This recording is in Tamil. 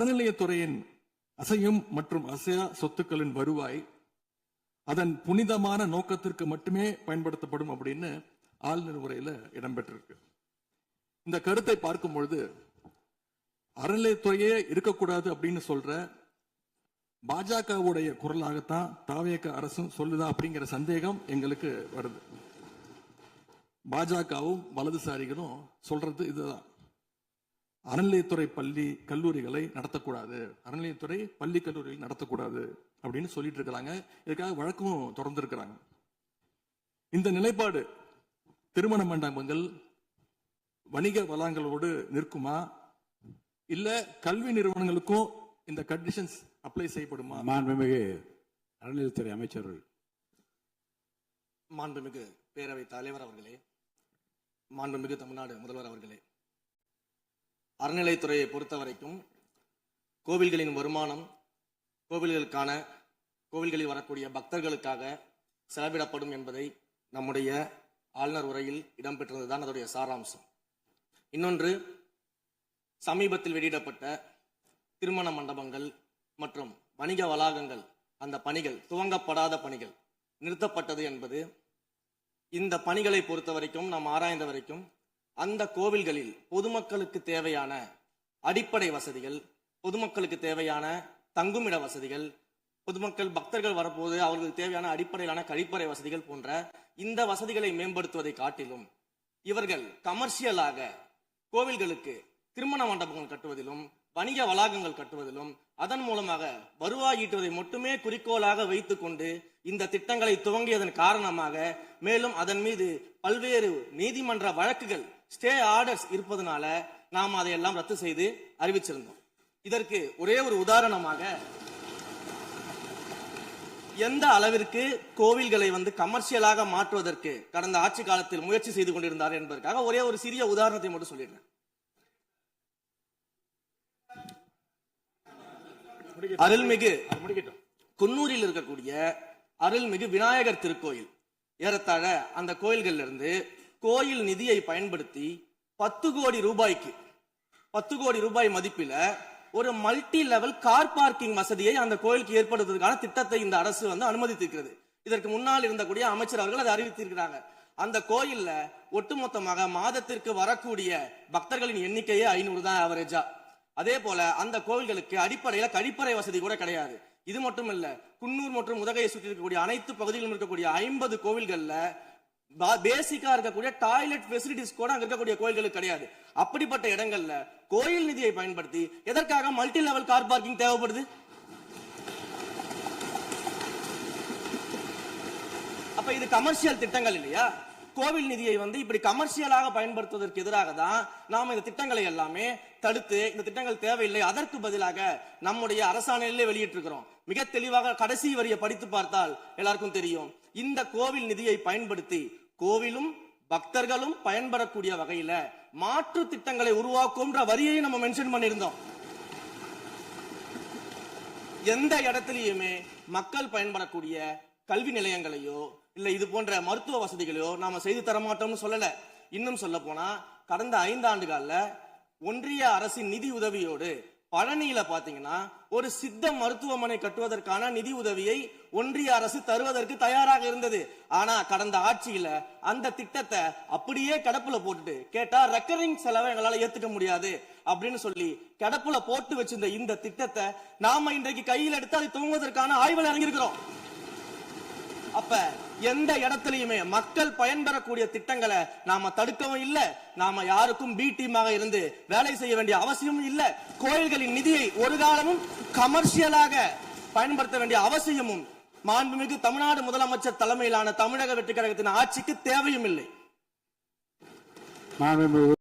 அறநிலையத்துறையின் அசையும் மற்றும் அசையா சொத்துக்களின் வருவாய் அதன் புனிதமான நோக்கத்திற்கு மட்டுமே பயன்படுத்தப்படும் அப்படின்னு ஆளுநர் உரையில இடம்பெற்றிருக்கு. இந்த கருத்தை பார்க்கும் பொழுது அறநிலையத்துறையே இருக்கக்கூடாது அப்படின்னு சொல்ற பாஜகவுடைய குரலாகத்தான் தாவேக அரசும் சொல்லுதா அப்படிங்கிற சந்தேகம் எங்களுக்கு வருது. பாஜகவும் வலதுசாரிகளும் சொல்றது இதுதான், அறநிலையத்துறை பள்ளி கல்லூரிகளை நடத்தக்கூடாது, அறநிலையத்துறை பள்ளி கல்லூரிகள் நடத்தக்கூடாது அப்படின்னு சொல்லிட்டு இருக்கிறாங்க. இதுக்காக வழக்கும் தொடர்ந்து இருக்கிறாங்க. இந்த நிலைப்பாடு திருமண மண்டபங்கள் வணிக வளங்களோடு நிற்குமா, இல்ல கல்வி நிறுவனங்களுக்கும் இந்த கண்டிஷன்ஸ் அப்ளை செய்யப்படுமா? மாண்புமிகு அறநிலையத்துறை அமைச்சர்கள். மாண்புமிகு பேரவை தலைவர் அவர்களே, மாண்புமிகு தமிழ்நாடு முதல்வர் அவர்களே, அறநிலையத்துறையை பொறுத்த வரைக்கும் கோவில்களின் வருமானம் கோவில்களில் வரக்கூடிய பக்தர்களுக்காக செலவிடப்படும் என்பதை நம்முடைய ஆளுநர் உரையில் இடம்பெற்றிருந்ததுதான் அதோடைய சாராம்சம். இன்னொன்று, சமீபத்தில் வெளியிடப்பட்ட திருமண மண்டபங்கள் மற்றும் வணிக வளாகங்கள் அந்த பணிகள் துவங்கப்படாத பணிகள் நிறுத்தப்பட்டது என்பது, இந்த பணிகளை பொறுத்த வரைக்கும் நாம் ஆராய்ந்த வரைக்கும் அந்த கோவில்களில் பொதுமக்களுக்கு தேவையான அடிப்படை வசதிகள், பொதுமக்களுக்கு தேவையான தங்குமிட வசதிகள், பொதுமக்கள் பக்தர்கள் வரப்போது அவர்களுக்கு தேவையான அடிப்படையிலான கழிப்பறை வசதிகள் போன்ற இந்த வசதிகளை மேம்படுத்துவதை காட்டிலும் இவர்கள் கமர்ஷியலாக கோவில்களுக்கு திருமண மண்டபங்கள் கட்டுவதிலும் வணிக வளாகங்கள் கட்டுவதிலும் அதன் மூலமாக வருவாய் ஈட்டுவதை மட்டுமே குறிக்கோளாக வைத்துக் கொண்டு இந்த திட்டங்களை துவங்கியதன் காரணமாக மேலும் அதன் மீது பல்வேறு நீதிமன்ற வழக்குகள் ஸ்டே ஆர்டர்ஸ் இருப்பதனால நாம் அதையெல்லாம் ரத்து செய்து அறிவிச்சிருந்தோம். இதற்கு ஒரே ஒரு உதாரணமாக, எந்த அளவிற்கு கோவில்களை கமர்ஷியலாக மாற்றுவதற்கு கடந்த ஆட்சி காலத்தில் முயற்சி செய்து கொண்டிருந்தார் என்பதற்காக ஒரே ஒரு சிறிய உதாரணத்தை மட்டும் சொல்லிடுறேன். அருள்மிகு குன்னூரில் இருக்கக்கூடிய அருள்மிகு விநாயகர் திருக்கோயில், ஏறத்தாழ அந்த கோயில்கள் இருந்து கோயில் நிதியை பயன்படுத்தி 10 கோடி ரூபாய் மதிப்பில ஒரு மல்டி லெவல் கார் பார்க்கிங் வசதியை அந்த கோயிலுக்கு ஏற்படுத்துவதற்கான திட்டத்தை இந்த அரசு அனுமதித்திருக்கிறது. இதற்கு முன்னால் இருந்தக்கூடிய அமைச்சர் அவர்கள் அதை அறிவித்திருக்கிறாங்க. அந்த கோயில்ல ஒட்டுமொத்தமாக மாதத்திற்கு வரக்கூடிய பக்தர்களின் எண்ணிக்கையே 500 தான் ஆவரேஜா. அதே போல அந்த கோவில்களுக்கு அடிப்படையில கழிப்பறை வசதி கூட கிடையாது. இது மட்டும் இல்ல, குன்னூர் மற்றும் உதகையை சுற்றி இருக்கக்கூடிய அனைத்து பகுதிகளிலும் இருக்கக்கூடிய 50 கோவில்கள்ல பேசிக்கா இருக்கக்கூடிய டாய்லெட் ஃபெசிலிட்டிஸ் கூட அங்க இருக்கக்கூடிய கோயில்களுக்கு கிடையாது. அப்படிப்பட்ட இடங்கள்ல கோயில் நிதியை பயன்படுத்தி எதற்காக மல்டி லெவல் கார் பார்க்கிங் தேவைப்படுது? அப்ப இது கமர்ஷியல் திட்டங்கள் இல்லையா? கோவில் நிதியை இப்படி கமர்ஷியலாக பயன்படுத்துவதற்கு எதிராக தான் நாம இந்த திட்டங்களை எல்லாமே தடுத்து, இந்த திட்டங்கள் தேவையில்லை, அதற்கு பதிலாக நம்முடைய அரசாணையிலே வெளியிட்டிருக்கிறோம். மிக தெளிவாக கடைசி வரியை படித்து பார்த்தால் எல்லாருக்கும் தெரியும். இந்த கோவில் நிதியை பயன்படுத்தி கோவிலும் பக்தர்களும் பயன்படக்கூடிய வகையில மாற்று திட்டங்களை உருவாக்கும் வரியை நம்ம மென்ஷன் பண்ணியிருந்தோம். எந்த இடத்திலேயுமே மக்கள் பயன்படக்கூடிய கல்வி நிலையங்களையோ இல்ல இது போன்ற மருத்துவ வசதிகளையோ நாம செய்து தரமாட்டோம்னு சொல்லல. இன்னும் சொல்ல போனா, கடந்த 5 ஆண்டுகள்ல ஒன்றிய அரசின் நிதி உதவியோடு பழனியில பாத்தீங்கன்னா ஒரு சித்த மருத்துவமனை கட்டுவதற்கான நிதி உதவியை ஒன்றிய அரசு தருவதற்கு தயாராக இருந்தது. ஆனா கடந்த ஆட்சியில அந்த திட்டத்தை அப்படியே கிடப்புல போட்டுட்டு கேட்டா ரெக்கரிங் செலவை எங்களால ஏத்துக்க முடியாது அப்படின்னு சொல்லி கிடப்புல போட்டு வச்சிருந்த இந்த திட்டத்தை நாம இன்றைக்கு கையில் எடுத்து அதை துவங்குவதற்கான ஆய்வில் இறங்கியிருக்கிறோம். அப்ப எந்த இடத்திலையுமே மக்கள் பயன்பெறக்கூடிய திட்டங்களை நாம தடுக்கவும் இல்லை, நாம யாருக்கும் பி டீமாக இருந்து வேலை செய்ய வேண்டிய அவசியமும் இல்லை. கோயில்களின் நிதியை ஒரு காலமும் கமர்ஷியலாக பயன்படுத்த வேண்டிய அவசியமும் மாண்புமிகு தமிழ்நாடு முதலமைச்சர் தலைமையிலான தமிழக வெற்றி கழகத்தின் ஆட்சிக்கு தேவையும் இல்லை.